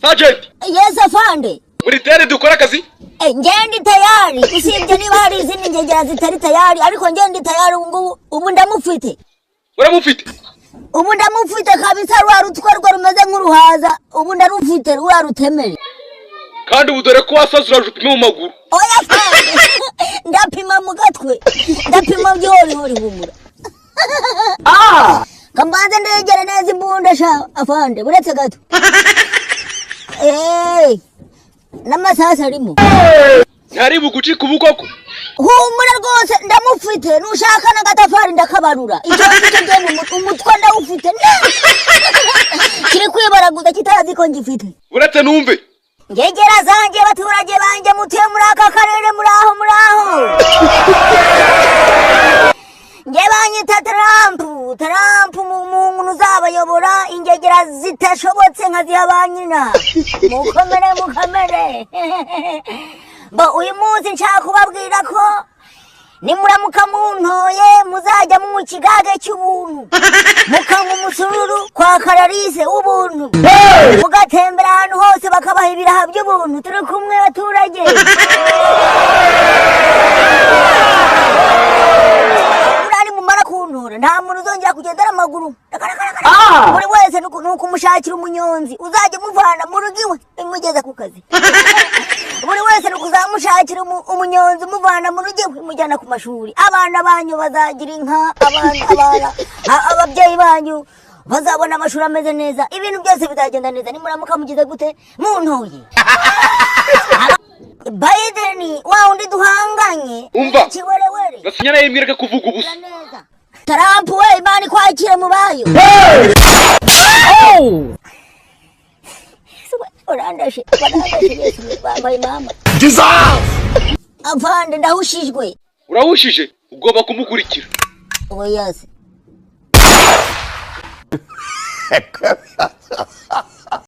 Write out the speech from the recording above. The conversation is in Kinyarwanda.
Sergeant. Yes afande. Muri tayari dukora akazi? Ngendi tayari. Usibye niba hari izindi ngegera zitari tayari ariko ngendi tayari ubu ndamufite. Uramufite? Ubu ndamufite kabisa rwa rutwarwa rumeze nk'uruhaza. Ubu ndarufite rwa rutemere. Kandi ubu dore ko wasaze urajupima mu maguru. Oya afande. Ndapima mu gatwe. Ndapima byihori humura. Kambanze ndegera neza imbunda sha afande buretse gato. N'amasasa arimo. Ntari bugucika ubukoko. Humura rwose ndamufite nushaka n'agatafari ndakabarura. Icyo ngicyo umutwe ndawufite. Kiri kwibaraguza kitazi ko ngifite. Uretse numve. Ngegera zanjye abaturage banje mutuye muri aka karere muraho. Nge banyita Trump umuntu uzabayobora ingegera zitashobotse nkaziha banyina. Mukomere. Uyu munsi nshaka kubabwira ko nimuramuka muntoye muzajya mu kigage cy'ubuntu. Mukanywa umusururu kwa Karalise w'ubuntu. Mugatembera ahantu hose bakabaha ibiraha by'ubuntu. Turi kumwe abaturage. Nta muntu uzongera kugendera amaguru. Buri wese nukumushakira umunyonzi uzajya muvana mu rugo iwe imugeza ku kazi. Buri wese nukuzamushakira umunyonzi muvana mu rugo iwe imujyana ku mashuri. Abana banyu bazagira inka, ababyeyi banyu bazabona amashuri ameze neza. Ibintu byose bizagenda neza nimuramuka mugize gute muntoye. Biden wa undi duhanganye. Umva. Gasinyana yimwireke kuvuga ubusa. Trump we imani kwakire mu bayo. Urandashe bambaye mama. Avande ndahushijwe. Urahushije ugomba kumukurikira. Oya se.